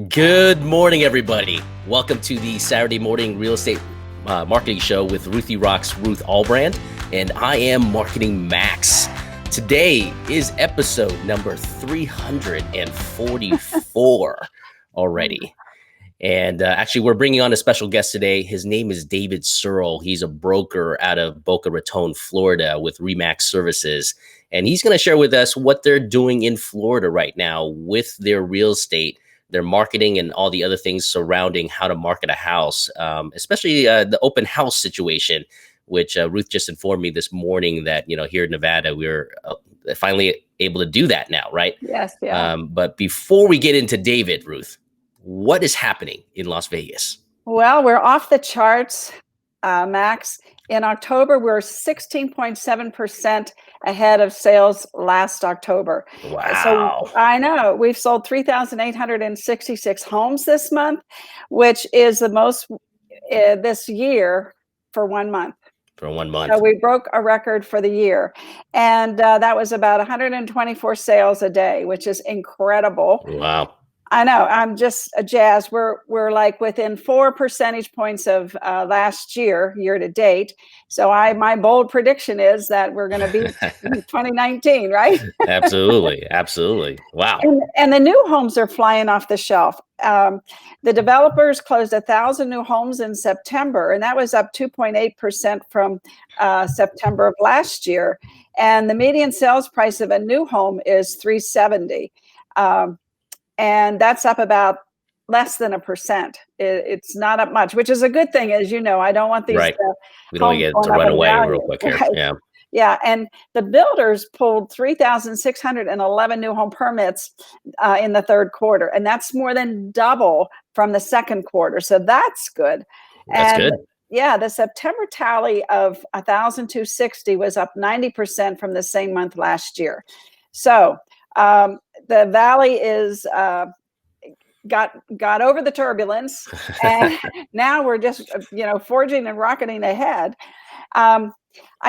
Good morning, everybody. Welcome to the Saturday morning real estate marketing show with RuthieRocks Ruth Allbrand, and I am Marketing Max. Today is episode number 344 already. And actually, we're bringing on a special guest today. His name is David Serle. He's a broker out of Boca Raton, Florida with RE/MAX Services. And he's going to share with us what they're doing in Florida right now with their real estate, their marketing, and all the other things surrounding how to market a house, especially the open house situation, which Ruth just informed me this morning that, here in Nevada, we're finally able to do that now, right? Yes, yeah. But before we get into David, Ruth, what is happening in Las Vegas? Well, we're off the charts, Max. In October, we're 16.7% ahead of sales last October. Wow. So I know we've sold 3,866 homes this month, which is the most this year for 1 month. For 1 month. So we broke a record for the year. And that was about 124 sales a day, which is incredible. Wow. I know. I'm just jazzed. We're like within 4 percentage points of last year to date. So my bold prediction is that we're going to beat 2019, right? Absolutely. Absolutely. Wow. And the new homes are flying off the shelf. The developers closed 1,000 new homes in September, and that was up 2.8% from September of last year. And the median sales price of a new home is $370,000. And that's up about less than 1%. It's not up much, which is a good thing, as you know. I don't want these. Right. We don't get to run away real quick here. Right. Yeah. Yeah. And the builders pulled 3,611 new home permits in the third quarter. And that's more than double from the second quarter. So that's good. That's good. Yeah, the September tally of 1,260 was up 90% from the same month last year. So the valley is got over the turbulence, and now we're just forging and rocketing ahead. I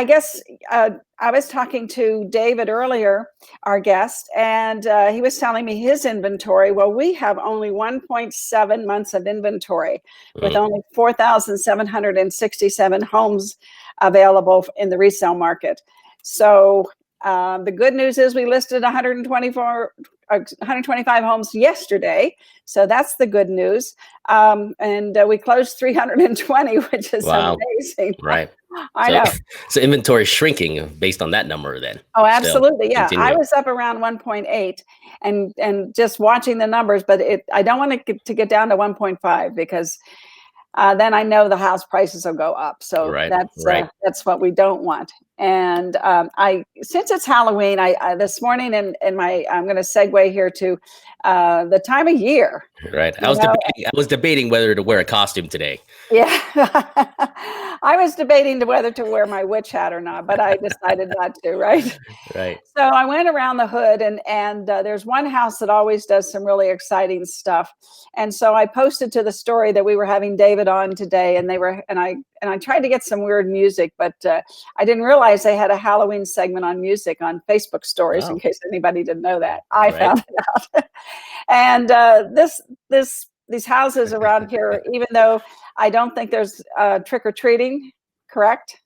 guess I was talking to David earlier, our guest, and he was telling me his inventory. Well, we have only 1.7 months of inventory with only 4,767 homes available in the resale market. So the good news is we listed 125 homes yesterday. So that's the good news. And we closed 320, which is amazing. Right. I know. So inventory shrinking based on that number then. Oh, absolutely. Yeah. Continuing. I was up around 1.8 and just watching the numbers, but I don't want to get down to 1.5 because then I know the house prices will go up. So that's what we don't want. And since it's Halloween, I this morning I'm going to segue here to the time of year. Right. I was debating whether to wear a costume today. Yeah. I was debating whether to wear my witch hat or not, but I decided not to. Right. Right. So I went around the hood, and there's one house that always does some really exciting stuff. And so I posted to the story that we were having David on today, and I tried to get some weird music, but I didn't realize they had a Halloween segment on music on Facebook stories. In case anybody didn't know that. I found it out. And these houses around here, even though I don't think there's trick-or-treating, correct?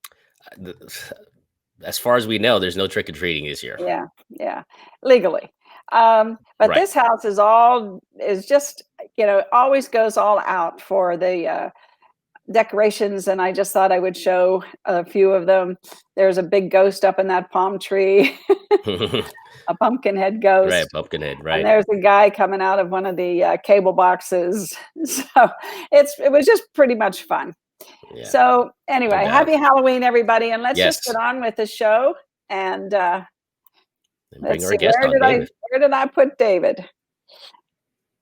As far as we know, there's no trick-or-treating this year. Yeah, legally. But this house is just, always goes all out for the decorations, and I just thought I would show a few of them. There's a big ghost up in that palm tree, a pumpkin head ghost. Right, pumpkin head, right. And there's a guy coming out of one of the cable boxes. So it was just pretty much fun. Yeah. So anyway, happy Halloween, everybody, and let's just get on with the show. And let's see, where did I put David?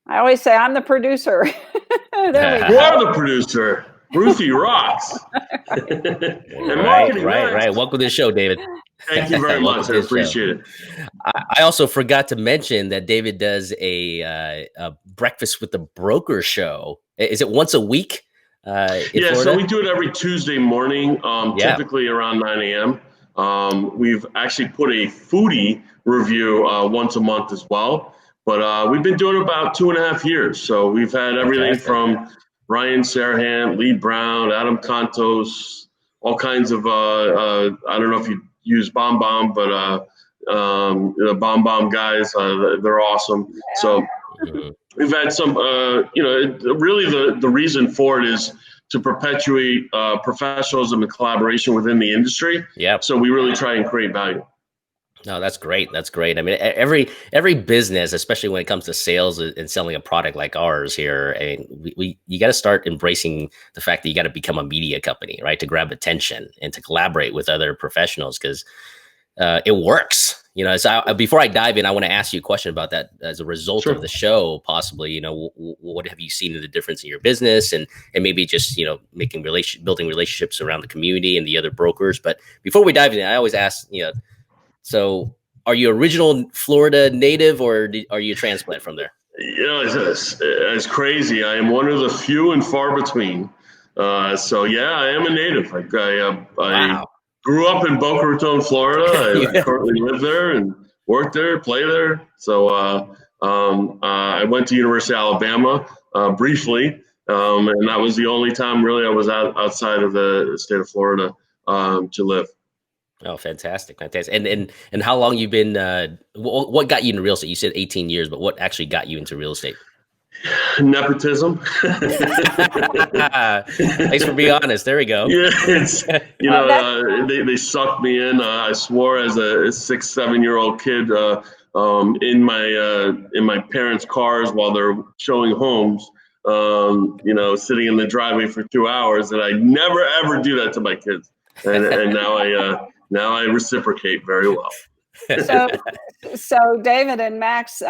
I always say I'm the producer. There we go. You are the producer. RuthieRocks. Right. Welcome to the show, David. Thank you very much. I appreciate it. I also forgot to mention that David does a breakfast with the broker show. Is it once a week? Florida? So we do it every Tuesday morning, typically around 9 a.m. We've actually put a foodie review once a month as well. But we've been doing it about 2.5 years. So we've had everything from Ryan Serhant, Lee Brown, Adam Contos, all kinds of, I don't know if you use Bomb, but the Bomb guys, they're awesome. Yeah. So we've had some, really the reason for it is to perpetuate professionalism and collaboration within the industry. Yeah. So we really try and create value. No, that's great. That's great. I mean, every business, especially when it comes to sales and selling a product like ours here, and you got to start embracing the fact that you got to become a media company, right? To grab attention and to collaborate with other professionals, because it works. So before I dive in, I want to ask you a question about that as a result of the show, possibly. What have you seen in the difference in your business, and maybe just building relationships around the community and the other brokers. But before we dive in, I always ask, so are you original Florida native, or are you a transplant from there? It's crazy. I am one of the few and far between. So yeah, I am a native. I grew up in Boca Raton, Florida. I currently live there and work there, play there. So I went to University of Alabama briefly, and that was the only time really I was outside of the state of Florida to live. Oh, fantastic. And how long you've been, what got you into real estate? You said 18 years, but what actually got you into real estate? Nepotism. Thanks for being honest. There we go. Yeah, they sucked me in. I swore as a 6-7-year-old kid in my parents' cars while they're showing homes, sitting in the driveway for 2 hours, that I never ever do that to my kids. And now I reciprocate very well. So David and Max,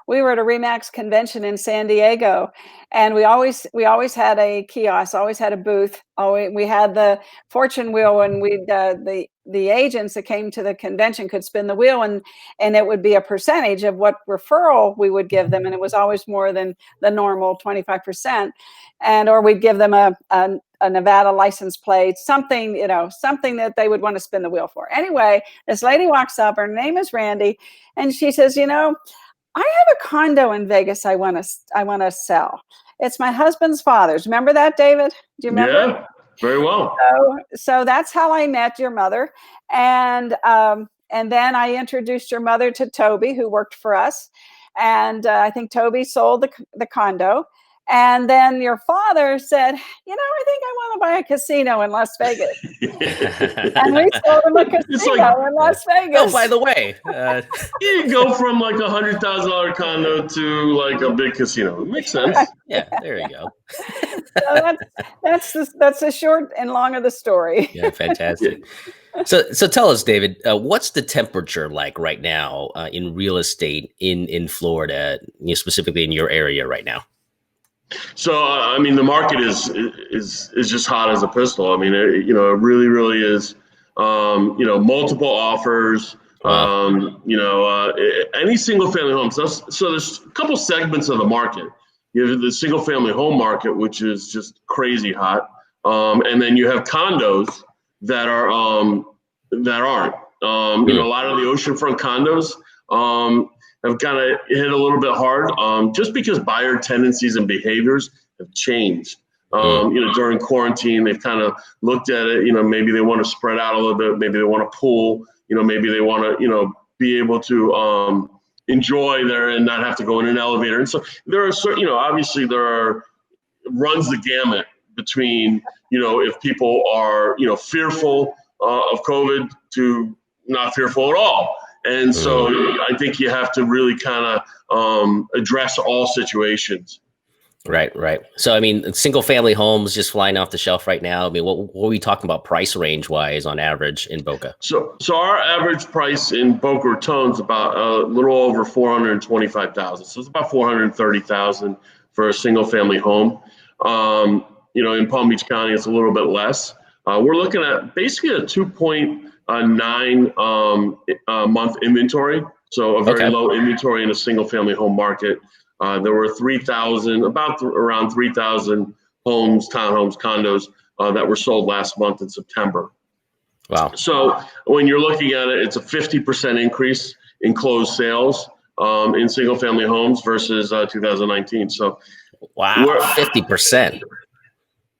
we were at a RE/MAX convention in San Diego, and we always had a kiosk, always had a booth. We had the fortune wheel, and the agents that came to the convention could spin the wheel, and it would be a percentage of what referral we would give them, and it was always more than the normal 25%, or we'd give them a Nevada license plate, something that they would want to spin the wheel for. Anyway, this lady walks up, her name is Randy, and she says, I have a condo in Vegas I want to sell. It's my husband's father's. Remember that, David? Do you remember? Yeah, very well. So that's how I met your mother. And then I introduced your mother to Toby, who worked for us. And I think Toby sold the condo. And then your father said, I think I want to buy a casino in Las Vegas. And we sold him a casino in Las Vegas. Oh, by the way, you go from like $100,000 condo to like a big casino. It makes sense. Yeah, there you go. So that's the short and long of the story. Yeah, fantastic. So tell us, David, what's the temperature like right now in real estate in Florida, specifically in your area right now? So, the market is just hot as a pistol. It really, really is, multiple offers, wow. Any single family home. So there's a couple segments of the market. You have the single family home market, which is just crazy hot. And then you have condos that aren't. A lot of the oceanfront condos, have kind of hit a little bit hard, just because buyer tendencies and behaviors have changed. During quarantine, they've kind of looked at it. Maybe they want to spread out a little bit. Maybe they want to pool. Maybe they want to, be able to enjoy there and not have to go in an elevator. And so there are certain, obviously runs the gamut between, if people are, fearful of COVID to not fearful at all. And so I think you have to really kind of address all situations. Right. So, single family homes just flying off the shelf right now. What are we talking about price range wise on average in Boca? So our average price in Boca Raton is about a little over $425,000. So it's about $430,000 for a single family home. In Palm Beach County, it's a little bit less. We're looking at basically a 2.9 month inventory. So a very low inventory in a single family home market. There were around 3,000 homes, townhomes, condos that were sold last month in September. Wow. So when you're looking at it, it's a 50% increase in closed sales in single family homes versus 2019. So wow, we're 50%.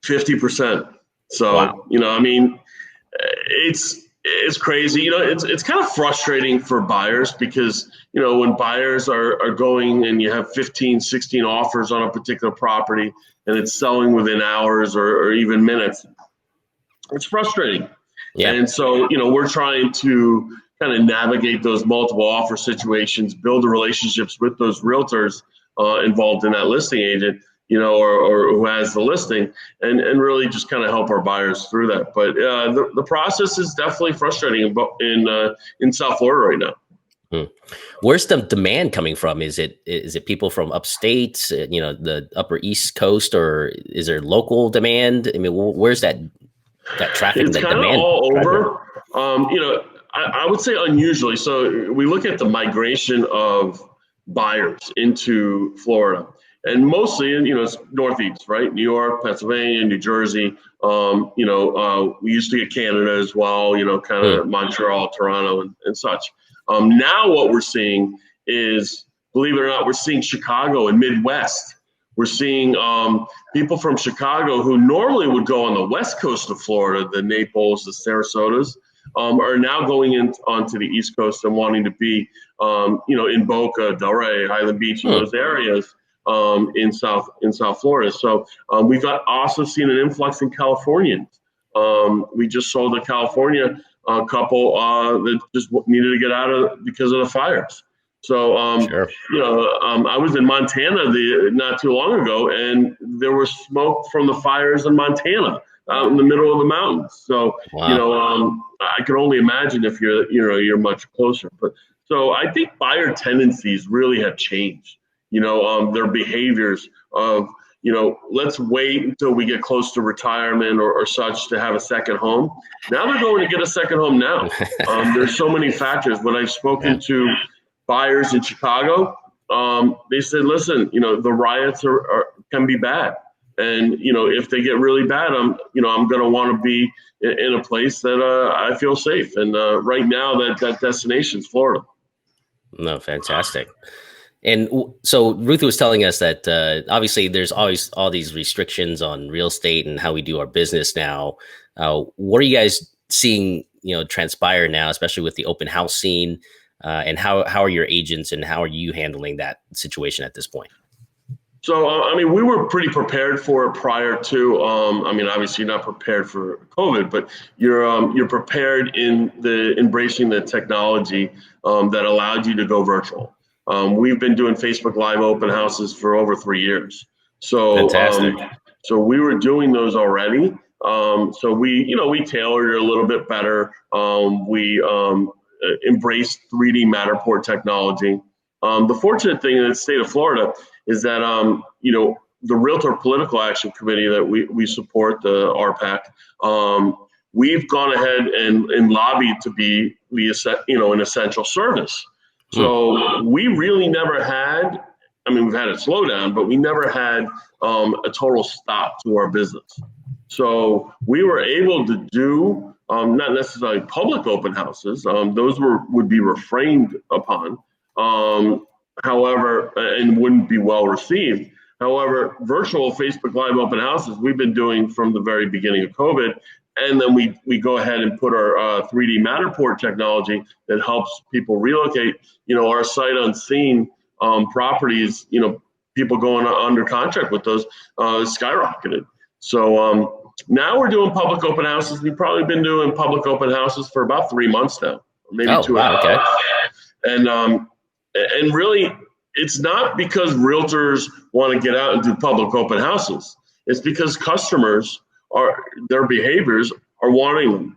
50%. So, Wow. I mean, it's crazy. It's kind of frustrating for buyers because, when buyers are going and you have 15, 16 offers on a particular property and it's selling within hours or even minutes, it's frustrating. Yeah. And so, we're trying to kind of navigate those multiple offer situations, build the relationships with those realtors involved in that listing agent, or who has the listing, and really just kind of help our buyers through that. But the process is definitely frustrating in South Florida right now. Where's the demand coming from? Is it people from upstate, the Upper East Coast, or is there local demand? I mean, where's that traffic? It's that kind of demand all driving? over. I would say unusually. So we look at the migration of buyers into Florida, and mostly, it's Northeast, right? New York, Pennsylvania, New Jersey. We used to get Canada as well. Kind of Montreal, Toronto, and such. Now what we're seeing is, believe it or not, we're seeing Chicago and Midwest. We're seeing people from Chicago who normally would go on the west coast of Florida, the Naples, the Sarasotas, are now going onto the East Coast and wanting to be, in Boca, Delray, Highland Beach, and those areas in South Florida. So we've also seen an influx in Californians. We just sold a California couple that just needed to get out because of the fires. So, Sure. I was in Montana not too long ago, and there was smoke from the fires in Montana out in the middle of the mountains. So, Wow. I could only imagine if you're much closer. But so I think buyer tendencies really have changed. Their behaviors of, let's wait until we get close to retirement or such to have a second home. Now they're going to get a second home now. There's so many factors. When I've spoken to buyers in Chicago, they said, listen, the riots can be bad. And, if they get really bad, I'm going to want to be in a place that I feel safe. And right now that destination is Florida. No, fantastic. And so Ruthie was telling us that obviously there's always all these restrictions on real estate and how we do our business now. What are you guys seeing, transpire now, especially with the open house scene? And how are your agents and how are you handling that situation at this point? So, we were pretty prepared for it prior to, obviously not prepared for COVID, but you're prepared in embracing the technology that allowed you to go virtual. We've been doing Facebook Live open houses for over 3 years. So, so we were doing those already. So we tailored it a little bit better. We embraced 3D Matterport technology. The fortunate thing in the state of Florida is that, the Realtor Political Action Committee that we support, the RPAC, we've gone ahead and lobbied to be an essential service. So we really never had, we've had a slowdown, but we never had a total stop to our business. So we were able to do not necessarily public open houses. Those would be refrained upon. However, and wouldn't be well received. However, virtual Facebook Live open houses we've been doing from the very beginning of COVID, and then we go ahead and put our 3D Matterport technology that helps people relocate. Our sight unseen properties. People going under contract with those skyrocketed. So now we're doing public open houses. We've probably been doing public open houses for about 3 months now, maybe 2.5 months. Okay. And really, it's not because realtors want to get out and do public open houses. It's because customers their behaviors are wanting them.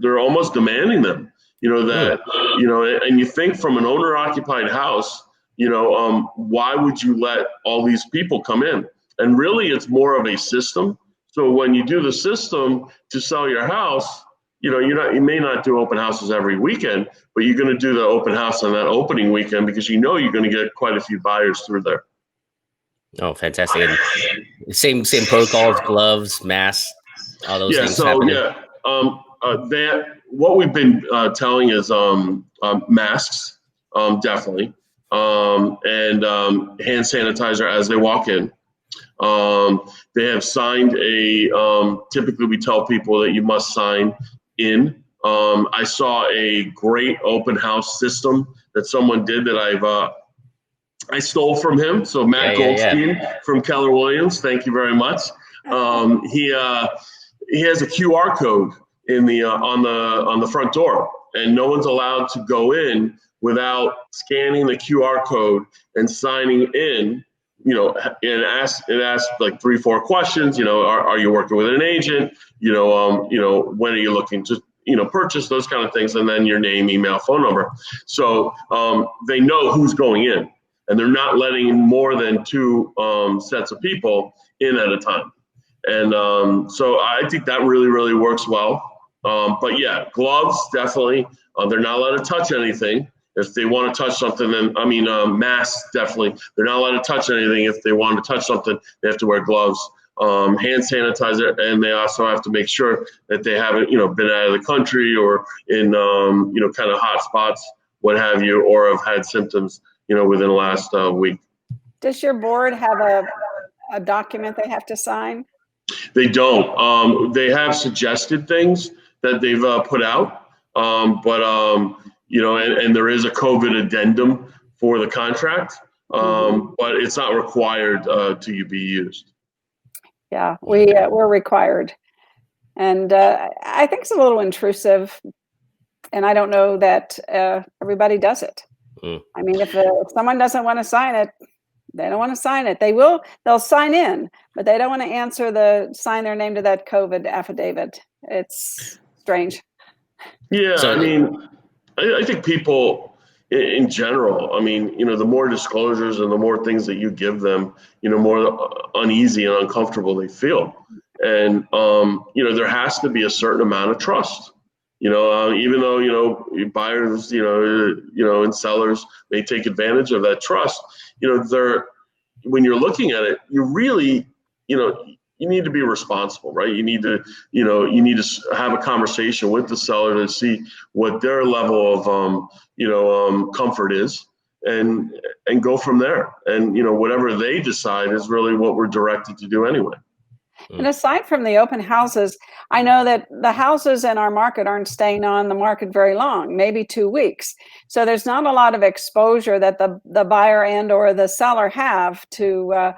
They're almost demanding them. And you think from an owner-occupied house, why would you let all these people come in? And really, it's more of a system. So when you do the system to sell your house, you may not do open houses every weekend, but you're going to do the open house on that opening weekend because you're going to get quite a few buyers through there. Oh, fantastic! And same protocols, gloves, masks, all those things. Happening. What we've been telling is masks. definitely, and hand sanitizer as they walk in. They have signed typically we tell people that you must sign in. I saw a great open house system that someone did that I stole from him. So Matt Goldstein from Keller Williams, thank you very much. He has a QR code in the on the front door, and no one's allowed to go in without scanning the QR code and signing in. It asks like 3-4 questions. Are you working with an agent? When are you looking to purchase, those kind of things, and then your name, email, phone number. So they know who's going in, and they're not letting more than 2 sets of people in at a time. And so I think that really, really works well. But yeah, gloves, definitely. They're not allowed to touch anything. If they want to touch something, then, masks, definitely. They're not allowed to touch anything. If they want to touch something, they have to wear gloves. Hand sanitizer, and they also have to make sure that they haven't, been out of the country or in, kind of hot spots, what have you, or have had symptoms, within the last week. Does your board have a document they have to sign? They don't. They have suggested things that they've put out, but and there is a COVID addendum for the contract, but it's not required to be used. Yeah, we're required, and I think it's a little intrusive, and I don't know that everybody does it. I mean, if someone doesn't want to sign it, they don't want to sign it. They'll sign in, but they don't want to sign their name to that COVID affidavit. It's strange. Yeah, I think people in general, the more disclosures and the more things that you give them, more uneasy and uncomfortable they feel. And, there has to be a certain amount of trust, even though, buyers, and sellers may take advantage of that trust, when you're looking at it, you really, you need to be responsible, right? You need to have a conversation with the seller to see what their level of, comfort is, and go from there. And, whatever they decide is really what we're directed to do anyway. And aside from the open houses, I know that the houses in our market aren't staying on the market very long, maybe 2 weeks. So there's not a lot of exposure that the buyer and or the seller have to a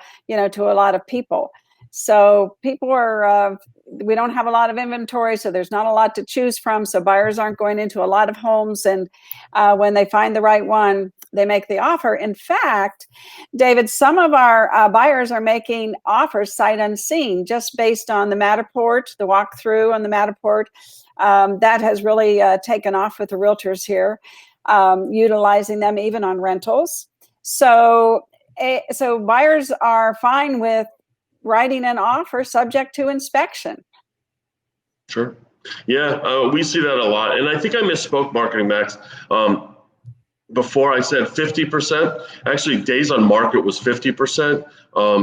lot of people. So people we don't have a lot of inventory, so there's not a lot to choose from. So buyers aren't going into a lot of homes, and when they find the right one, they make the offer. In fact, David, some of our buyers are making offers sight unseen, just based on the Matterport, the walkthrough on the Matterport. That has really taken off with the realtors here, utilizing them even on rentals. So buyers are fine with writing an offer subject to inspection. Sure. Yeah, we see that a lot. And I think I misspoke, Marketing Max. Before I said 50%, actually days on market was 50%.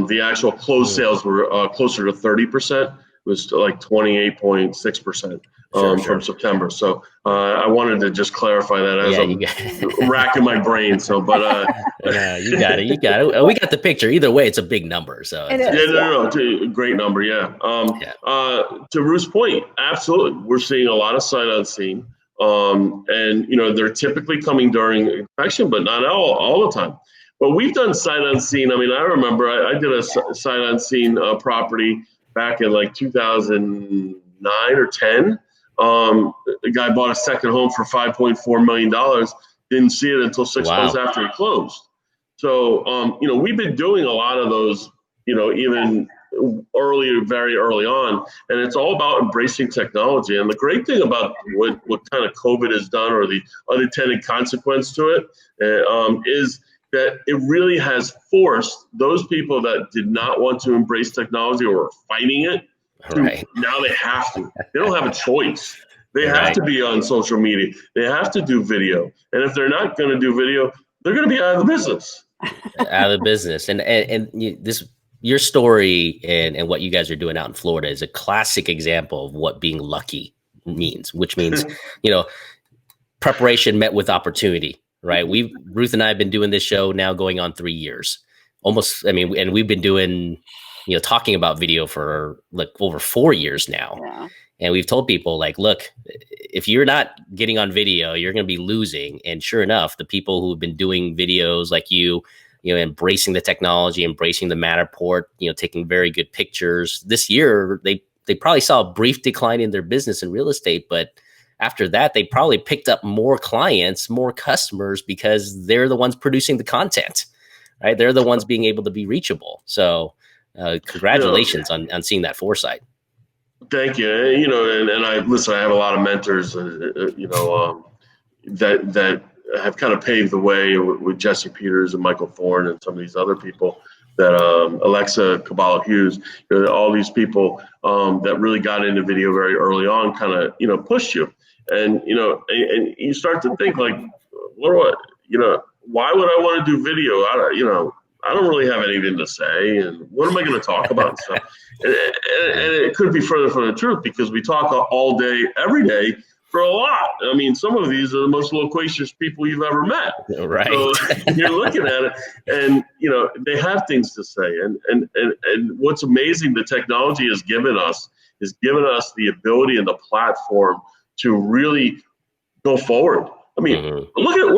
The actual closed sales were closer to 30%. It was like 28.6% from September. So I wanted to just clarify that as I'm racking my brain. So, but you got it. We got the picture. Either way, it's a big number. So it is. No, great number. Yeah. To Ruth's point, absolutely, we're seeing a lot of sight unseen. And they're typically coming during inspection, but not all the time. But we've done sight unseen. I remember I did a sight unseen property back in like 2009 or 10. The guy bought a second home for $5.4 million. Didn't see it until 6 months after it closed. So, we've been doing a lot of those, even very early on, and it's all about embracing technology. And the great thing about what kind of COVID has done, or the unintended consequence to it, is that it really has forced those people that did not want to embrace technology or were fighting it. Now they have to. They don't have a choice. They have to be on social media. They have to do video. And if they're not going to do video, they're going to be out of the business. And your story and what you guys are doing out in Florida is a classic example of what being lucky means, which means, preparation met with opportunity, right? Ruth and I have been doing this show now going on 3 years, almost. I mean, and we've been doing, talking about video for like over 4 years now. Yeah. And we've told people like, look, if you're not getting on video, you're going to be losing. And sure enough, the people who have been doing videos like embracing the technology, embracing the Matterport, taking very good pictures this year, they probably saw a brief decline in their business in real estate, but after that, they probably picked up more clients, more customers, because they're the ones producing the content, right? They're the ones being able to be reachable. So congratulations on seeing that foresight. Thank you. And I have a lot of mentors, that have kind of paved the way with Jesse Peters and Michael Thorne and some of these other people that Alexa Kabbalah Hughes, all these people that really got into video very early on, kind of, pushed you. And, and you start to think like, why would I want to do video? I don't really have anything to say. And what am I going to talk about? And stuff. And it could be further from the truth, because we talk all day, every day for a lot. I mean, some of these are the most loquacious people you've ever met. Right. So you're looking at it and, they have things to say. And what's amazing, the technology has given us the ability and the platform to really go forward. I mean, look at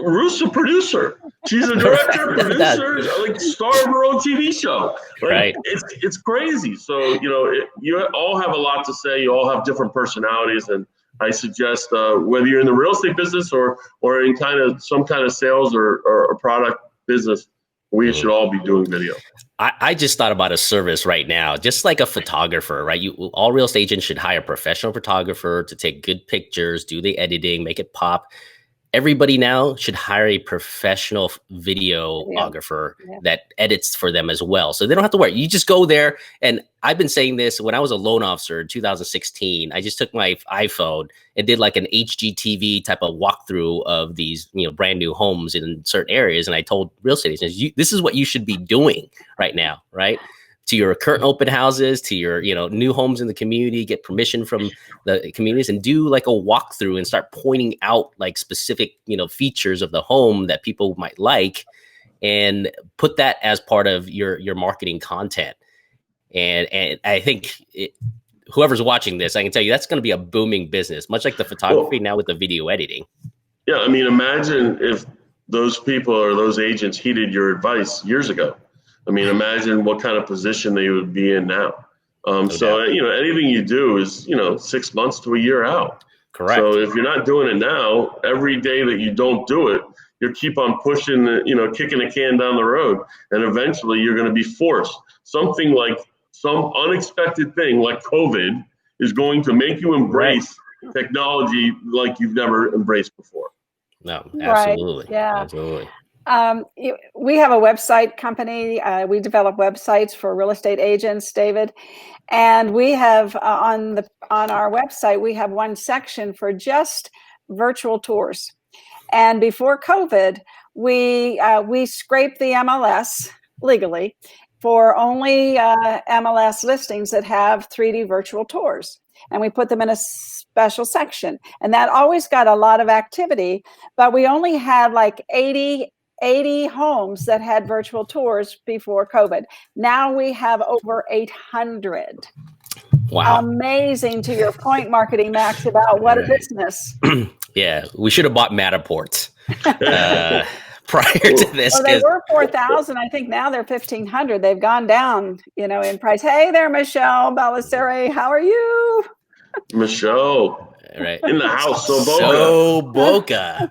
Ruth's a producer. She's a director, producer, like star of her own TV show. Like, right. It's crazy. So, you all have a lot to say. You all have different personalities. And I suggest whether you're in the real estate business or in some kind of sales or product business, we should all be doing video. I just thought about a service right now, just like a photographer, right? All real estate agents should hire a professional photographer to take good pictures, do the editing, make it pop. Everybody now should hire a professional videographer that edits for them as well. So they don't have to worry. You just go there. And I've been saying this when I was a loan officer in 2016, I just took my iPhone and did like an HGTV type of walkthrough of these, brand new homes in certain areas. And I told real estate agents, this is what you should be doing right now, right? To your current open houses, to your, new homes in the community, get permission from the communities and do like a walkthrough and start pointing out like specific, features of the home that people might like, and put that as part of your marketing content. And I think whoever's watching this, I can tell you that's going to be a booming business, much like the photography now with the video editing. Yeah. I mean, imagine if those people or those agents heeded your advice years ago. I mean, imagine what kind of position they would be in now. So, anything you do is, 6 months to a year out. Correct. So if you're not doing it now, every day that you don't do it, you keep on pushing, kicking a can down the road. And eventually you're going to be forced. Something like some unexpected thing like COVID is going to make you embrace technology like you've never embraced before. No, absolutely. Right. Yeah. Absolutely. We have a website company. We develop websites for real estate agents, David, and we have on our website we have one section for just virtual tours. And before COVID, we scraped the MLS legally for only MLS listings that have 3D virtual tours, and we put them in a special section, and that always got a lot of activity. But we only had like 80 homes that had virtual tours before COVID. Now we have over 800. Wow. Amazing, to your point, Marketing Max, about what a business. Yeah, we should have bought Matterport prior to this. Well, they were 4,000. I think now they're 1,500. They've gone down, in price. Hey there, Michelle Balisari. How are you? Michelle. Right. In the house. So Boca. So Boca.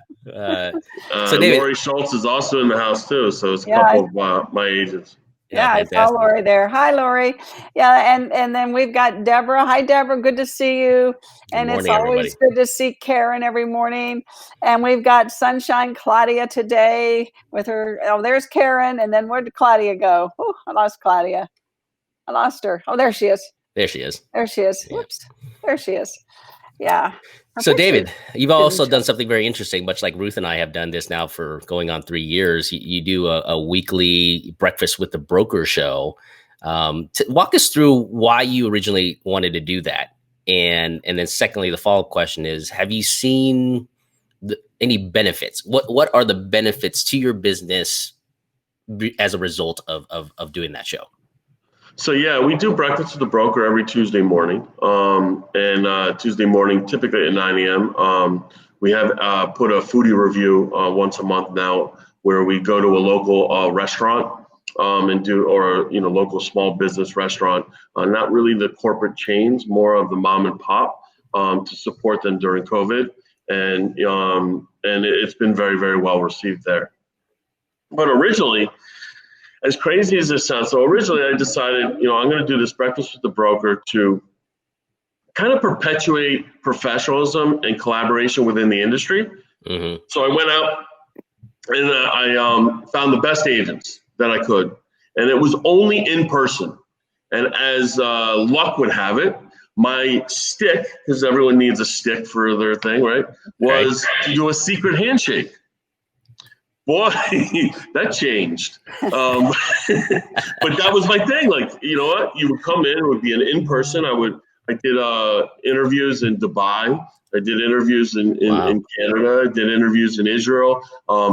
So David, Lori Schultz is also in the house too. So it's a couple of my agents. Yeah, I saw Lori there. Hi, Lori. Yeah, and then we've got Deborah. Hi, Deborah. Good to see you. And morning, it's always good to see Karen every morning. And we've got Sunshine Claudia today with her. Oh, there's Karen. And then where did Claudia go? Oh, I lost Claudia. I lost her. Oh, there she is. There she is. There she is. Whoops. There she is. Yeah. So David, you've also done something very interesting, much like Ruth and I have done this now for going on 3 years. You do a weekly breakfast with the broker show. Walk us through why you originally wanted to do that. And then secondly, the follow-up question is, have you seen any benefits. What are the benefits to your business as a result of doing that show? So yeah, we do breakfast with the broker every Tuesday morning, and Tuesday morning, typically at 9 a.m. We have put a foodie review once a month now, where we go to a local restaurant and do, or local small business restaurant, not really the corporate chains, more of the mom and pop, to support them during COVID, and it's been very, very well received there. But originally, as crazy as this sounds, so originally I decided, I'm going to do this breakfast with the broker to kind of perpetuate professionalism and collaboration within the industry. Mm-hmm. So I went out and I found the best agents that I could, and it was only in person. And as luck would have it, my stick, because everyone needs a stick for their thing, right, was to do a secret handshake. Boy, that changed. But that was my thing. Like, you know what? You would come in, it would be an in-person. I did interviews in Dubai. I did interviews in Canada. I did interviews in Israel,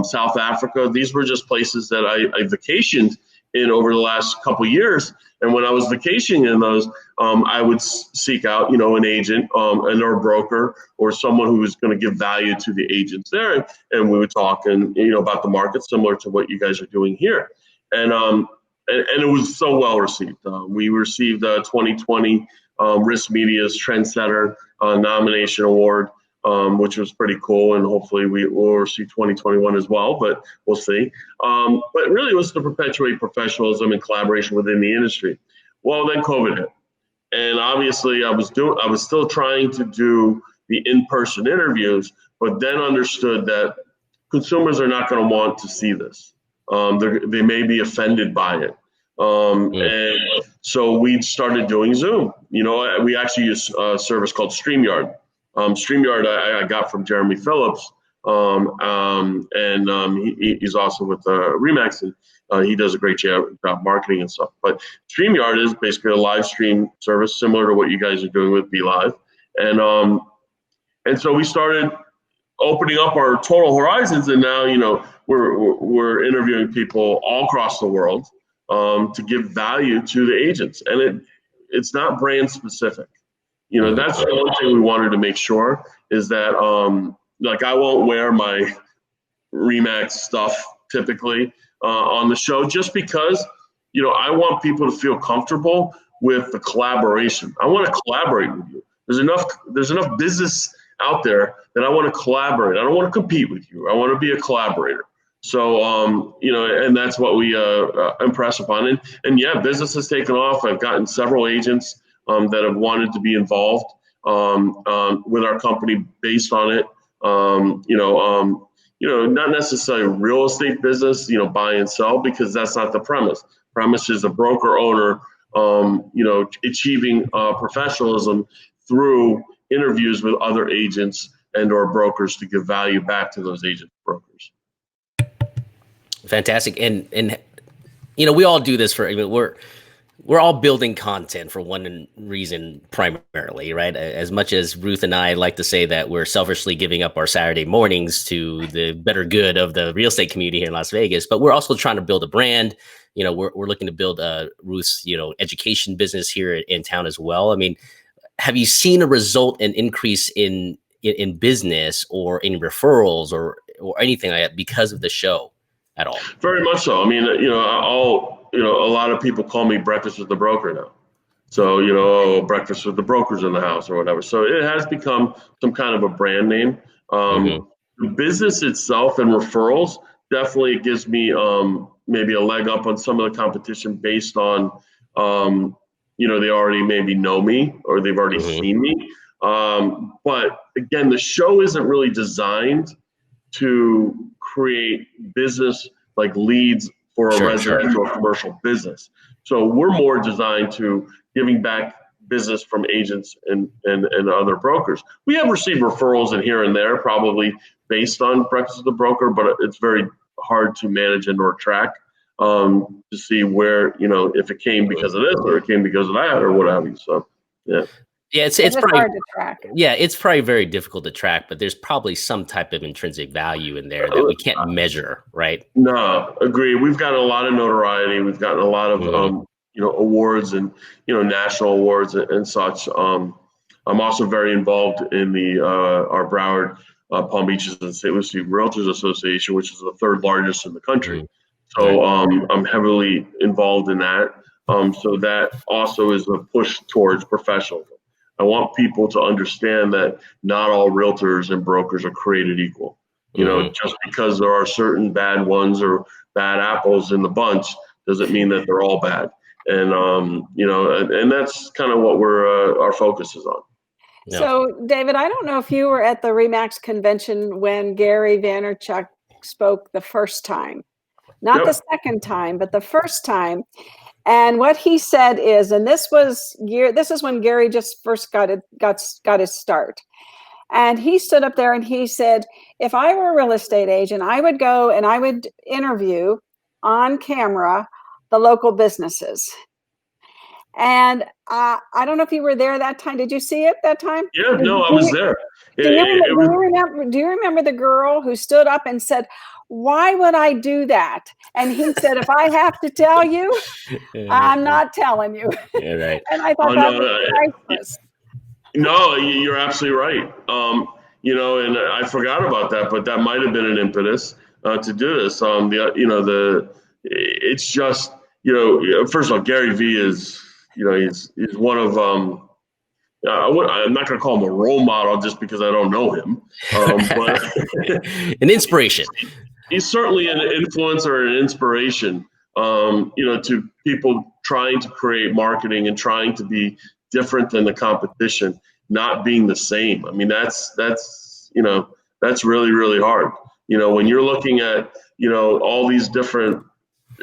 South Africa. These were just places that I vacationed in over the last couple of years. And when I was vacationing in those, I would seek out, an agent and or a broker or someone who was going to give value to the agents there. And we would talk about the market, similar to what you guys are doing here. And it was so well received. We received 2020 Risk Media's Trendsetter nomination award, which was pretty cool, and hopefully we will receive 2021 as well, but we'll see. But really it was to perpetuate professionalism and collaboration within the industry. Well, then COVID hit. And obviously I was still trying to do the in-person interviews, but then understood that consumers are not going to want to see this. They may be offended by it. And so we started doing Zoom. We actually use a service called StreamYard. StreamYard I got from Jeremy Phillips, and he's also with Remax, and he does a great job marketing and stuff. But StreamYard is basically a live stream service similar to what you guys are doing with BeLive, and so we started opening up our total horizons, and now we're interviewing people all across the world to give value to the agents, and it's not brand specific. That's the one thing we wanted to make sure is that, I won't wear my Remax stuff typically on the show, just because, I want people to feel comfortable with the collaboration. I want to collaborate with you. There's enough business out there that I want to collaborate. I don't want to compete with you. I want to be a collaborator. So, and that's what we impress upon. And yeah, business has taken off. I've gotten several agents that have wanted to be involved with our company based on it. Not necessarily real estate business, buy and sell, because that's not the premise. Premise is a broker owner, achieving professionalism through interviews with other agents and or brokers to give value back to those agent brokers. Fantastic. And we all do this we're all building content for one reason primarily, right? As much as Ruth and I like to say that we're selfishly giving up our Saturday mornings to the better good of the real estate community here in Las Vegas, but we're also trying to build a brand. We're looking to build Ruth's, education business here in town as well. I mean, have you seen a result, an increase in business or in referrals or anything like that because of the show at all? Very much so. I mean, a lot of people call me Breakfast with the Broker now. So, Breakfast with the Brokers in the house or whatever. So it has become some kind of a brand name. The business itself and referrals definitely gives me maybe a leg up on some of the competition based on, they already maybe know me or they've already seen me. But again, the show isn't really designed to create business like leads for a residential or commercial business. So we're more designed to giving back business from agents and other brokers. We have received referrals in here and there, probably based on Breakfast with the Broker, but it's very hard to manage and or track to see where, if it came because of this or it came because of that or what have you. So, yeah. Yeah, it's It's probably hard to track. yeah, it's probably very difficult to track, but there's probably some type of intrinsic value in there that we can't measure, right? No, agree. We've gotten a lot of notoriety. We've gotten a lot of awards and national awards and such. I'm also very involved in the our Broward, Palm Beaches, and St. Lucie Realtors Association, which is the third largest in the country. So I'm heavily involved in that. So that also is a push towards professionalism. I want people to understand that not all realtors and brokers are created equal. Just because there are certain bad ones or bad apples in the bunch doesn't mean that they're all bad. And and that's kind of what our focus is on. Yeah. So, David, I don't know if you were at the RE/MAX convention when Gary Vaynerchuk spoke the first time, not the second time, but the first time. And what he said is, and this is when Gary just first got his start. And he stood up there and he said, if I were a real estate agent, I would go and I would interview on camera the local businesses. And I don't know if you were there that time. Did you see it that time? Yeah, no, I was there. Do you remember the girl who stood up and said, why would I do that? And he said, if I have to tell you, I'm not telling you. Yeah, right. And I thought that was priceless. No, you're absolutely right. And I forgot about that, but that might have been an impetus to do this. It's just, first of all, Gary V is, he's one of, I'm not going to call him a role model just because I don't know him, but an inspiration. He's certainly an influencer and an inspiration, to people trying to create marketing and trying to be different than the competition, not being the same. I mean, that's really, really hard. When you're looking at, all these different,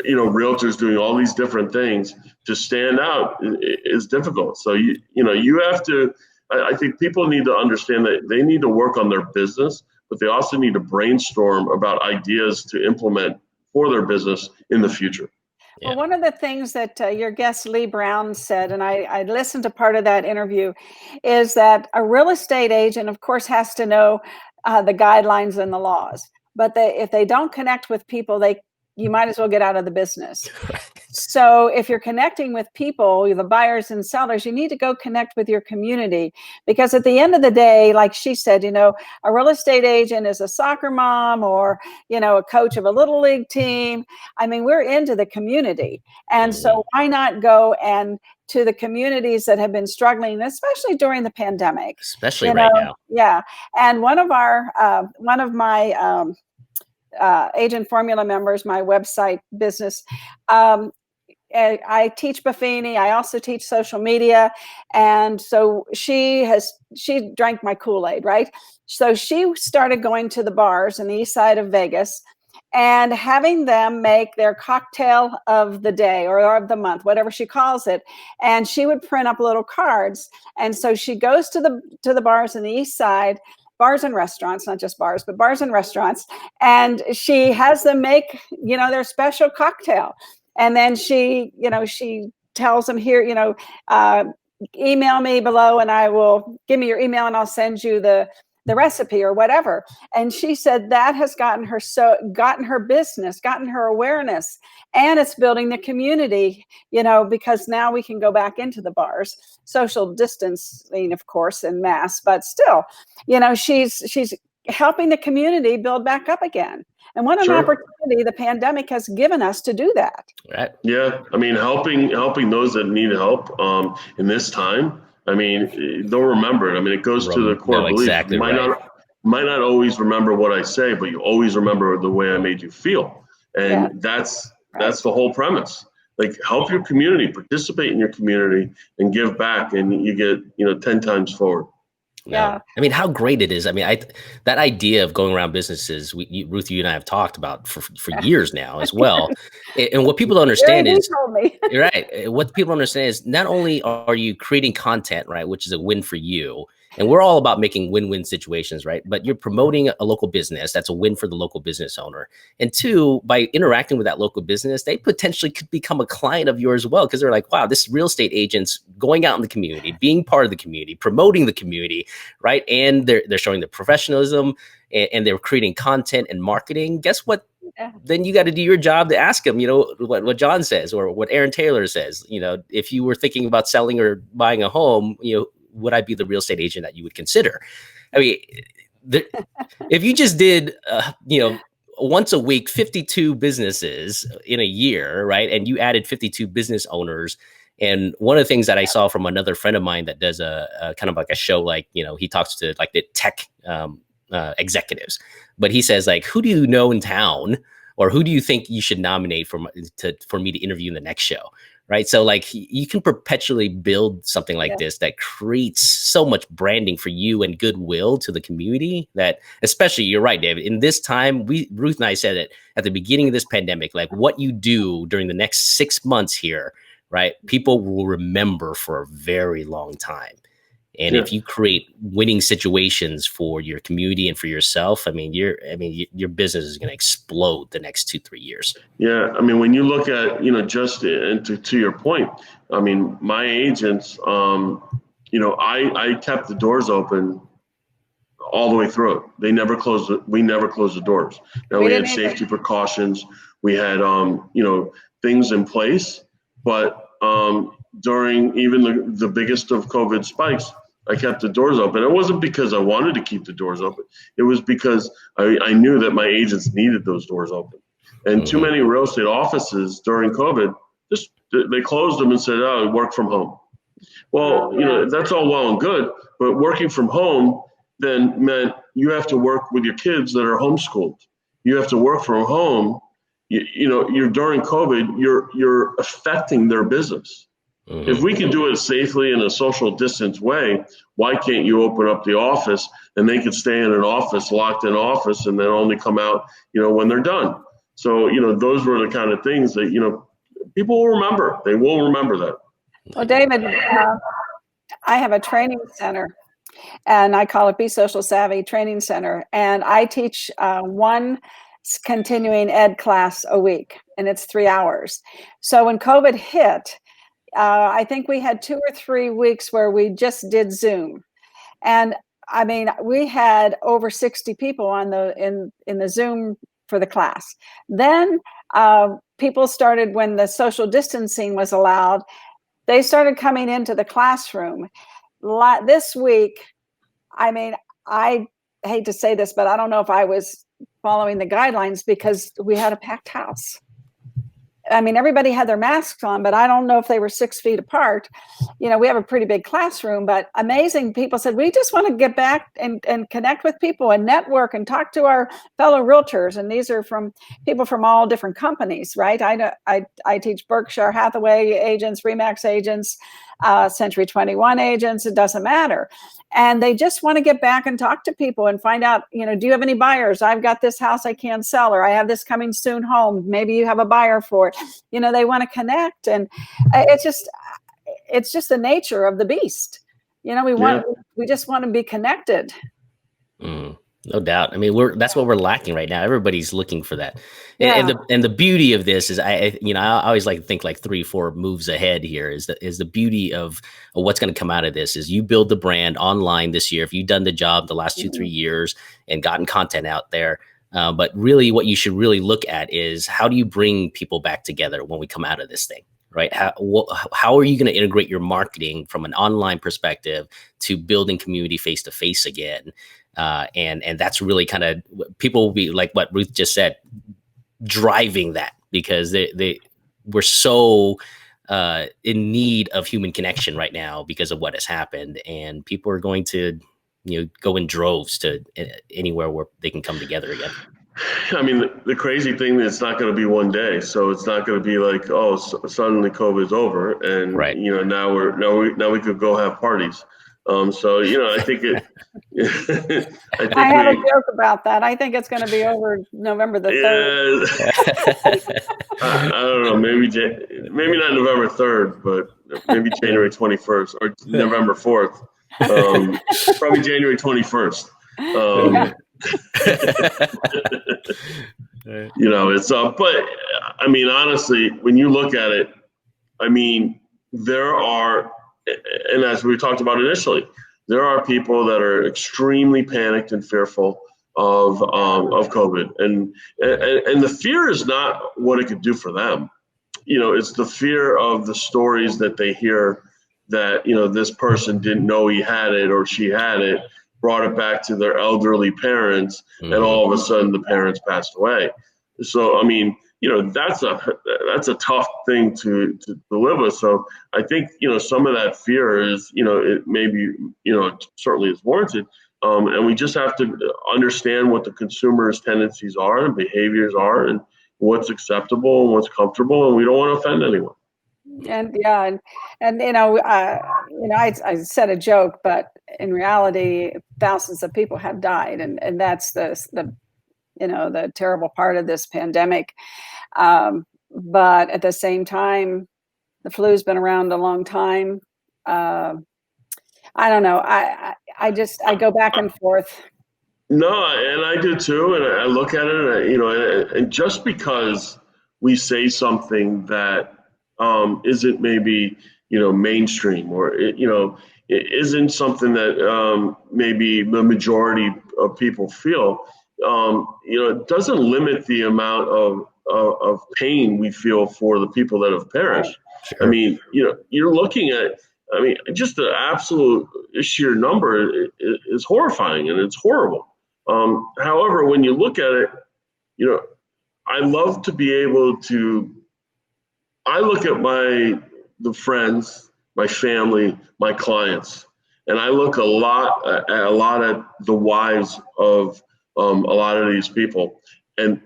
realtors doing all these different things, to stand out is difficult. So, you have to, I think people need to understand that they need to work on their business, but they also need to brainstorm about ideas to implement for their business in the future. Yeah. Well, one of the things that your guest Lee Brown said, and I listened to part of that interview, is that a real estate agent, of course, has to know the guidelines and the laws. But if they don't connect with people, you might as well get out of the business. So if you're connecting with people, the buyers and sellers, you need to go connect with your community, because at the end of the day, like she said, a real estate agent is a soccer mom or, a coach of a little league team. I mean, we're into the community. And so why not go and to the communities that have been struggling, especially during the pandemic, especially right now. Yeah. And one of my agent formula members, my website business, I teach Buffini. I also teach social media. And so she drank my Kool-Aid, right? So she started going to the bars in the east side of Vegas and having them make their cocktail of the day or of the month, whatever she calls it. And she would print up little cards. And so she goes to the bars in the east side, bars and restaurants, not just bars, but bars and restaurants. And she has them make, their special cocktail. And then she tells them here, email me below and I will give me your email and I'll send you the recipe or whatever. And she said that has gotten her business, gotten her awareness, and it's building the community, because now we can go back into the bars, social distancing, of course, and mask, but still, she's helping the community build back up again. And what an opportunity the pandemic has given us to do that. Right. Yeah. I mean, helping those that need help in this time. I mean, they'll remember it. I mean, it goes to the core belief. Exactly, you might not always remember what I say, but you always remember the way I made you feel. And that's the whole premise. Like, help your community, participate in your community, and give back, and you get 10 times forward. Yeah. I mean, how great it is. I mean, that idea of going around businesses, Ruthie, you and I have talked about for years now as well. And what people don't understand is, you're right. What people understand is not only are you creating content, right, which is a win for you, And we're all about making win-win situations, right? But you're promoting a local business. That's a win for the local business owner. And two, by interacting with that local business, they potentially could become a client of yours as well, because they're like, wow, this real estate agent's going out in the community, being part of the community, promoting the community, right? And they're showing the professionalism, and they're creating content and marketing. Guess what? Yeah. Then you got to do your job to ask them, what John says or what Aaron Taylor says. If you were thinking about selling or buying a home, would I be the real estate agent that you would consider? I mean, if you just did, once a week, 52 businesses in a year, right? And you added 52 business owners. And one of the things that I saw from another friend of mine that does a kind of like a show, like, he talks to like the tech executives, but he says, like, who do you know in town, or who do you think you should nominate for me to interview in the next show? Right. So like you can perpetually build something like this that creates so much branding for you and goodwill to the community that, especially, you're right, David, in this time, Ruth and I said it at the beginning of this pandemic, like what you do during the next 6 months here, right? People will remember for a very long time. And if you create winning situations for your community and for yourself, your business is going to explode the next 2-3 years. Yeah. I mean, when you look at, just to your point, I mean, my agents, I kept the doors open all the way through. We never closed the doors. Now we had safety precautions. We had, things in place, but during even the biggest of COVID spikes, I kept the doors open. It wasn't because I wanted to keep the doors open. It was because I knew that my agents needed those doors open. And too many real estate offices during COVID, they closed them and said, oh, work from home. Well, that's all well and good, but working from home then meant you have to work with your kids that are homeschooled. You have to work from home. You're during COVID, you're affecting their business. If we can do it safely in a social distance way, why can't you open up the office and they could stay in an office, locked in office, and then only come out, when they're done? So, those were the kind of things that, people will remember. They will remember that. Well, David, I have a training center, and I call it Be Social Savvy Training Center. And I teach one continuing ed class a week, and it's 3 hours. So when COVID hit, I think we had 2 or 3 weeks where we just did Zoom. And I mean, we had over 60 people on in the Zoom for the class. Then people started, when the social distancing was allowed, they started coming into the classroom. This week, I mean, I hate to say this, but I don't know if I was following the guidelines, because we had a packed house. I mean, everybody had their masks on, but I don't know if they were 6 feet apart. We have a pretty big classroom, but amazing. People said, we just want to get back and connect with people and network and talk to our fellow realtors. And these are from people from all different companies, right? I teach Berkshire Hathaway agents, RE/MAX agents, Century 21 agents, it doesn't matter. And they just want to get back and talk to people and find out, do you have any buyers? I've got this house I can't sell, or I have this coming soon home. Maybe you have a buyer for it. They want to connect. And it's just the nature of the beast. We just want to be connected. No doubt. I mean, that's what we're lacking right now. Everybody's looking for that. Yeah. And the beauty of this is, I always like to think like 3-4 moves ahead here is the beauty of what's going to come out of this is you build the brand online this year. If you've done the job the last 2-3 years and gotten content out there, but really what you should really look at is how do you bring people back together when we come out of this thing? Right? How are you going to integrate your marketing from an online perspective to building community face to face again? And that's really kind of, people will be like what Ruth just said, driving that, because we're so in need of human connection right now because of what has happened, and people are going to go in droves to anywhere where they can come together again. I mean, the crazy thing is it's not going to be one day, so it's not going to be like, oh, suddenly COVID's over, and right. Now we could go have parties. So I think it. I have a joke about that. I think it's going to be over November the 3rd. I don't know. Maybe not November 3rd, but maybe January 21st or November 4th. Probably January 21st. You know, it's but I mean, honestly, when you look at it, I mean, there are, and as we talked about initially, there are people that are extremely panicked and fearful of COVID, and the fear is not what it could do for them. You know, it's the fear of the stories that they hear that, you know, this person didn't know he had it or she had it, brought it back to their elderly parents, and all of a sudden the parents passed away. So, I mean, you know, that's a tough thing to live with. So I think, you know, some of that fear is, you know, it maybe, you know, it certainly is warranted. And we just have to understand what the consumer's tendencies are and behaviors are, and what's acceptable and what's comfortable, and we don't want to offend anyone. And yeah, and you know, I said a joke, but in reality, thousands of people have died, and that's the you know, the terrible part of this pandemic. But at the same time, the flu's been around a long time. I don't know. I go back and forth. No, and I do too, and I look at it, and you know, and just because we say something that isn't maybe, you know, mainstream, or you know, it isn't something that maybe the majority of people feel, you know, it doesn't limit the amount of pain we feel for the people that have perished. Sure. I mean, you know, you're looking at, I mean, just the absolute sheer number is horrifying, and it's horrible. However, when you look at it, you know, I love to be able to, I look at the friends, my family, my clients, and I look a lot at the wives of a lot of these people, and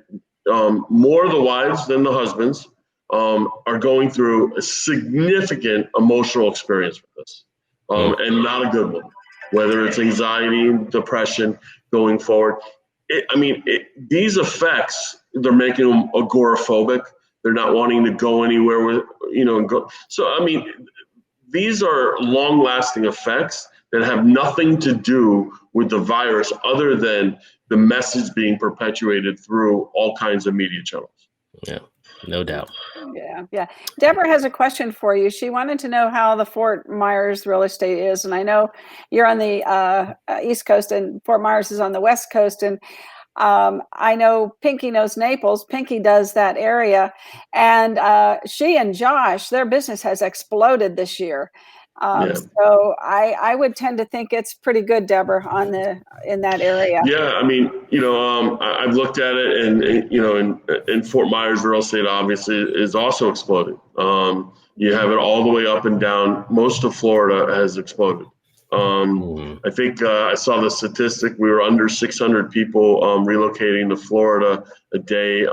more the wives than the husbands are going through a significant emotional experience with this, and not a good one, whether it's anxiety, depression going forward. These effects, they're making them agoraphobic. They're not wanting to go anywhere with, you know, and go. So, I mean, these are long-lasting effects that have nothing to do with the virus other than the message being perpetuated through all kinds of media channels. Yeah, no doubt. Yeah. Deborah has a question for you. She wanted to know how the Fort Myers real estate is. And I know you're on the East Coast and Fort Myers is on the West Coast. And I know Pinky knows Naples. Pinky does that area. And she and Josh, their business has exploded this year. So I would tend to think it's pretty good, Deborah, in that area. Yeah, I mean, you know, I've looked at it, and you know, in Fort Myers, real estate obviously is also exploding. You have it all the way up and down. Most of Florida has exploded. I think I saw the statistic. We were under 600 people relocating to Florida a day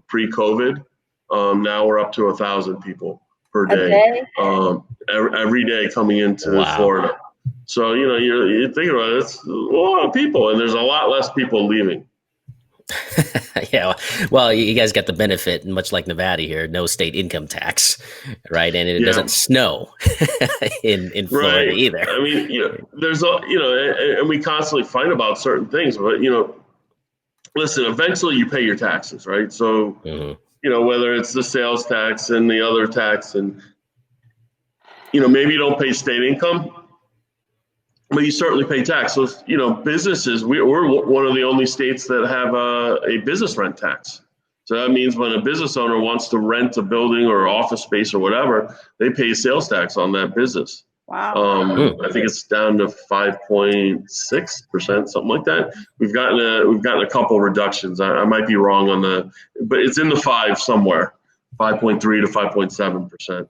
pre-COVID. Now we're up to 1,000 people per day. Every day coming into Florida. So, you know, you think about it, it's a lot of people, and there's a lot less people leaving. Yeah, well, you guys got the benefit, much like Nevada here, no state income tax, right? And it doesn't snow in Florida either. I mean, you know, there's and we constantly fight about certain things, but you know, listen, eventually you pay your taxes, right? So, you know, whether it's the sales tax and the other tax, and you know, maybe you don't pay state income, but you certainly pay tax. So, you know, businesses, we're one of the only states that have a business rent tax. So that means when a business owner wants to rent a building or office space or whatever, they pay sales tax on that business. Wow. I think it's down to 5.6%, something like that. We've gotten a couple reductions. I might be wrong on but it's in the 5 somewhere, 5.3 to 5.7%.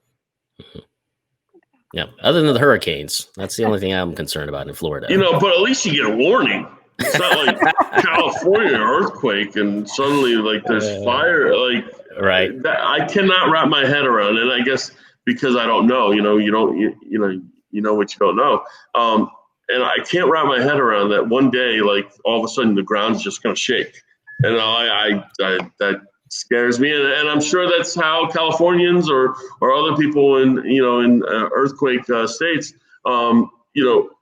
Yeah, other than the hurricanes, that's the only thing I'm concerned about in Florida. You know, but at least you get a warning. It's not like California earthquake and suddenly like there's fire. Like, right. That, I cannot wrap my head around, and I guess because I don't know. You know, you know what you don't know. And I can't wrap my head around that one day, like all of a sudden the ground's just going to shake, and that scares me, and I'm sure that's how Californians or other people in earthquake states,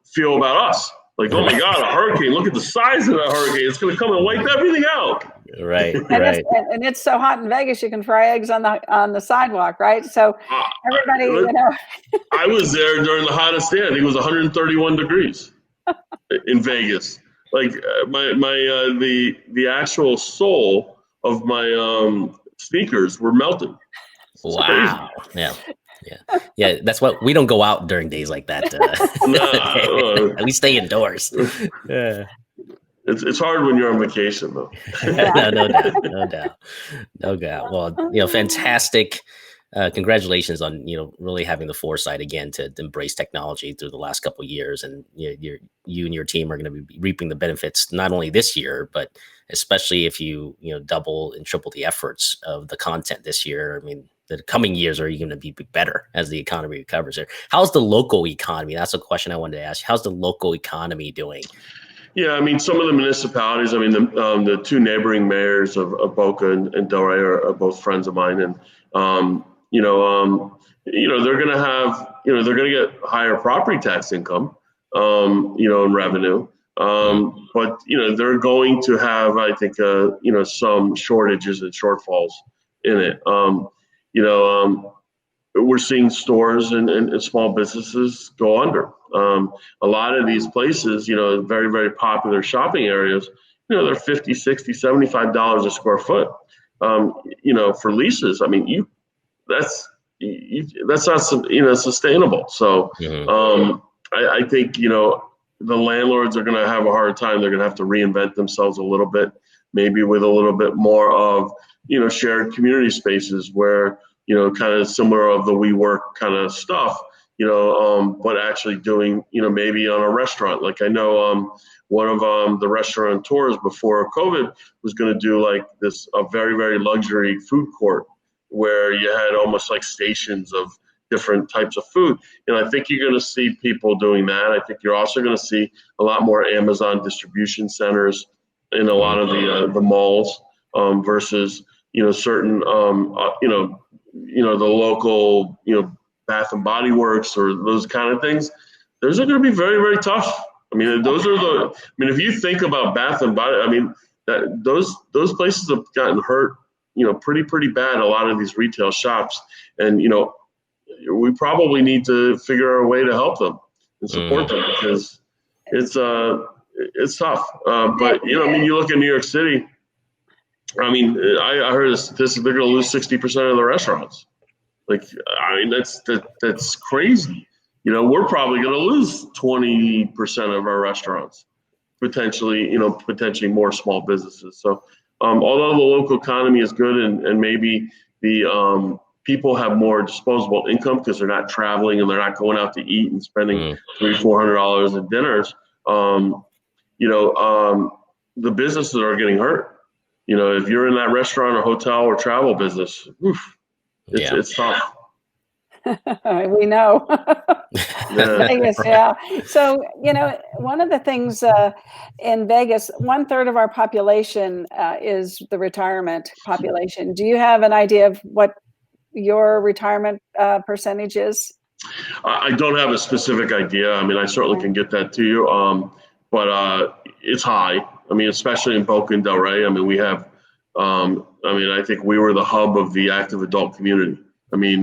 feel about us. Like, oh my God, a hurricane! Look at the size of that hurricane. It's going to come and wipe everything out. Right, and right. It's so hot in Vegas, you can fry eggs on the sidewalk, right? So everybody, I was there during the hottest day. I think it was 131 degrees in Vegas. Like the actual sole of my sneakers were melting. It's wow. Crazy. Yeah. That's what we don't go out during days like that. We stay indoors. Yeah. It's hard when you're on vacation, though. No doubt. Well, fantastic. Congratulations on really having the foresight again to embrace technology through the last couple of years, and you and your team are going to be reaping the benefits not only this year, but especially if you double and triple the efforts of the content this year. I mean, the coming years are going to be better as the economy recovers. How's the local economy? That's a question I wanted to ask. How's the local economy doing? Yeah, I mean, some of the municipalities. I mean, the two neighboring mayors of Boca and Delray are both friends of mine, and they're going to have, they're going to get higher property tax income, and revenue. But, they're going to have, I think, some shortages and shortfalls in it. We're seeing stores and small businesses go under. A lot of these places, very, very popular shopping areas, they're $50, $60, $75 a square foot, for leases. I mean, that's not sustainable. So I think the landlords are going to have a hard time. They're going to have to reinvent themselves a little bit, maybe with a little bit more of shared community spaces where kind of similar of the WeWork kind of stuff, but actually doing maybe on a restaurant. Like I know one of the restaurateurs before COVID was going to do like a very, very luxury food court where you had almost like stations of different types of food. And I think you're going to see people doing that. I think you're also going to see a lot more Amazon distribution centers in a lot of the malls versus, certain, the local, Bath and Body Works or those kind of things. Those are going to be very, very tough. I mean, if you think about Bath and Body, I mean, those places have gotten hurt pretty bad, a lot of these retail shops. And, we probably need to figure out a way to help them and support them because it's tough. But, you look at New York City, I mean, I heard a statistic, they're going to lose 60% of the restaurants. Like, I mean, that's crazy. We're probably going to lose 20% of our restaurants, potentially more small businesses. So, although the local economy is good and maybe the people have more disposable income because they're not traveling and they're not going out to eat and spending $300-400 in dinners, the businesses are getting hurt. If you're in that restaurant or hotel or travel business, it's tough. We know. Vegas, yeah. So, one of the things in Vegas, 1/3 of our population is the retirement population. Do you have an idea of what your retirement percentage is? I don't have a specific idea. I mean, I certainly can get that to you, but it's high. I mean, especially in Boca and Delray. I mean, we have, I think we were the hub of the active adult community. I mean,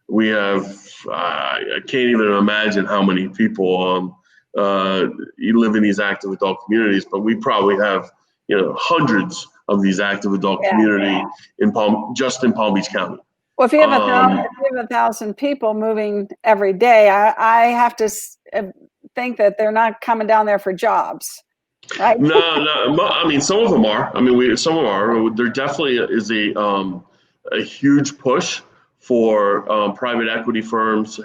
we have, I can't even imagine how many people you live in these active adult communities, but we probably have, hundreds of these active adult community in Palm Beach County. Well, if you have 1,000 people moving every day, I have to think that they're not coming down there for jobs. Right? No. I mean, some of them are. I mean, some of them are. There definitely is a huge push for private equity firms,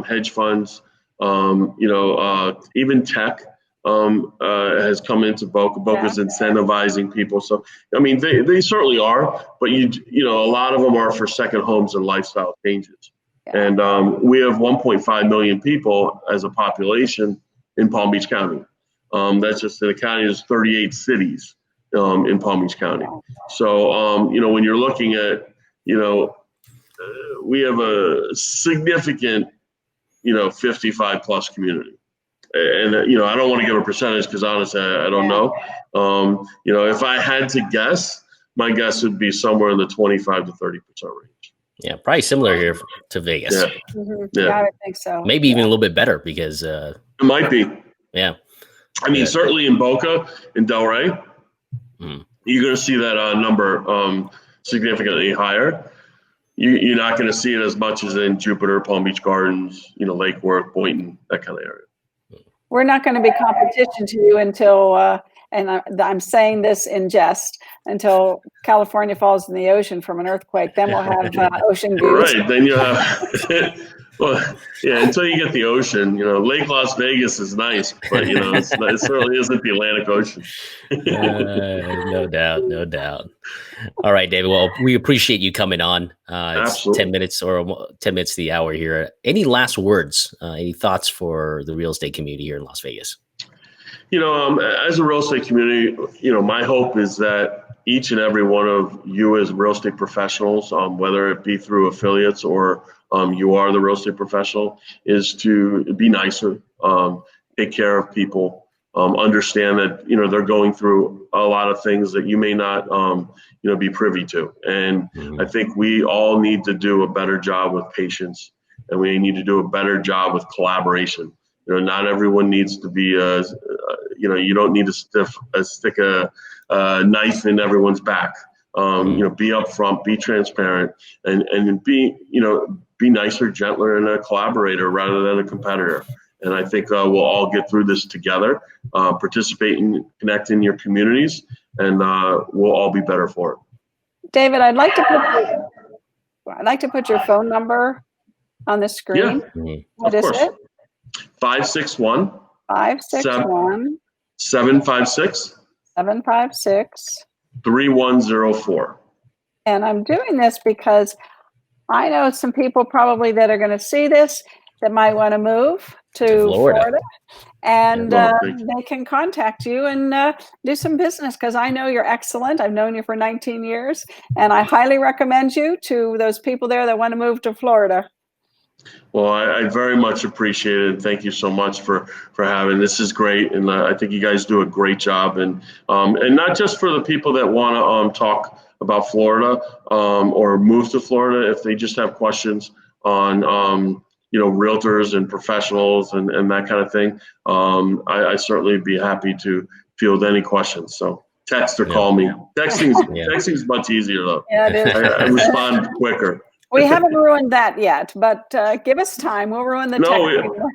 hedge funds, even tech has come into Boca. Boca's incentivizing people. So, I mean, they certainly are, but a lot of them are for second homes and lifestyle changes. Yeah. And we have 1.5 million people as a population in Palm Beach County. That's just in the county. There's 38 cities in Palm Beach County. So, when you're looking at, we have a significant 55 plus community. And I don't want to give a percentage because honestly, I don't know. If I had to guess, my guess would be somewhere in the 25 to 30% range. Yeah, probably similar here to Vegas. Yeah, yeah, I would think so. Maybe even a little bit better because it might be. Yeah, I mean, certainly in Boca, in Delray, you're going to see that number significantly higher. You're not going to see it as much as in Jupiter, Palm Beach Gardens, Lake Worth, Boynton, that kind of area. We're not going to be competition to you until, and I'm saying this in jest, until California falls in the ocean from an earthquake. Then we'll have ocean views. Right. Then you have, well, yeah, until you get the ocean. Lake Las Vegas is nice, but, it certainly isn't the Atlantic Ocean. No doubt. No doubt. All right, David. Well, we appreciate you coming on. It's Absolutely. 10 minutes or 10 minutes to the hour here. Any last words, any thoughts for the real estate community here in Las Vegas? As a real estate community, my hope is that each and every one of you as real estate professionals, whether it be through affiliates or you are the real estate professional, is to be nicer, take care of people, understand that, they're going through a lot of things that you may not, be privy to. And I think we all need to do a better job with patience, and we need to do a better job with collaboration. Not everyone needs to be, you don't need to stick a knife in everyone's back. Be upfront, be transparent, and be nicer, gentler, and a collaborator rather than a competitor. And I think we'll all get through this together, participate and connect in your communities, and we'll all be better for it. David, I'd like to put your phone number on the screen. Yeah, what is it? 561 561 756 756 3104. And I'm doing this because I know some people probably that are going to see this that might want to move to Florida. And they can contact you and do some business, because I know you're excellent. I've known you for 19 years, and I highly recommend you to those people there that want to move to Florida. Well, I very much appreciate it. Thank you so much for having this. Is great, and I think you guys do a great job. And not just for the people that want to talk about Florida or move to Florida. If they just have questions on realtors and professionals and that kind of thing, I certainly be happy to field any questions. So text or call me. Texting's much easier though. Yeah, it is. I respond quicker. We haven't ruined that yet, but give us time. We'll ruin the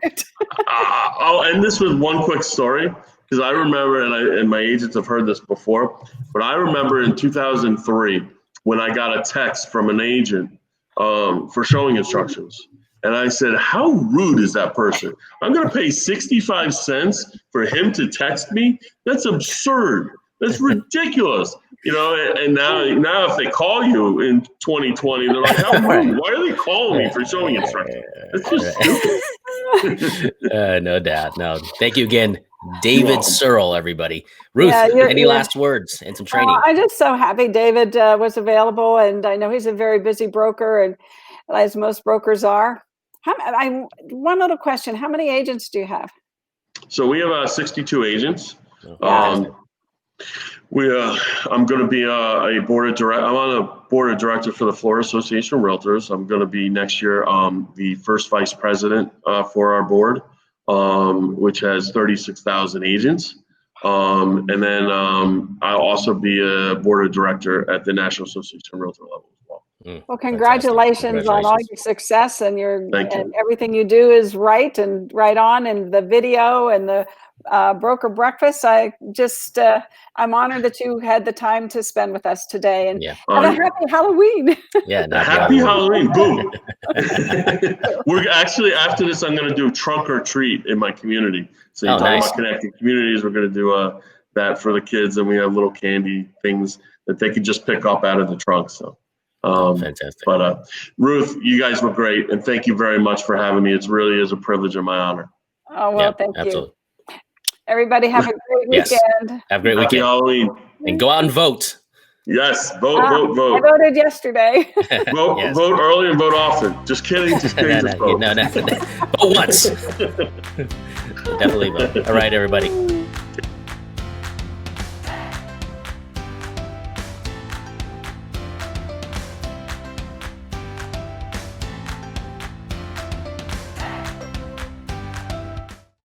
text. I'll end this with one quick story, because I remember, and my agents have heard this before, but I remember in 2003 when I got a text from an agent for showing instructions. And I said, how rude is that person? I'm going to pay 65 cents for him to text me? That's absurd. That's ridiculous. And now if they call you in 2020, they're like, how rude? Why are they calling me for showing instructions? That's just stupid. No doubt. No, thank you again, David Serle, everybody. Ruth, any last words and some training? I'm just so happy David was available, and I know he's a very busy broker, and as most brokers are. One little question: how many agents do you have? So we have 62 agents. I'm going to be a board of director. I'm on a board of directors for the Florida Association of Realtors. I'm going to be next year the first vice president for our board, which has 36,000 agents. And then I'll also be a board of director at the National Association of Realtor level as well. Well, congratulations on all your success, and everything you do is right and right on, and the video and the broker breakfast. I'm honored that you had the time to spend with us today, and have a happy Halloween. Happy Halloween. Boom. We're actually, after this, I'm going to do trunk or treat in my community. So you talk about connecting communities. We're going to do that for the kids, and we have little candy things that they can just pick up out of the trunk. So. Fantastic. But Ruth, you guys were great, and thank you very much for having me. It really is a privilege and my honor. Oh, well, thank you. Everybody have a great weekend. Have a great weekend. Happy Halloween. And go out and vote. Yes, vote, I vote. voted yesterday. Vote, Yes. vote early and vote often. Just kidding. Just kidding. Just vote. No. Vote once. Definitely vote. All right, everybody.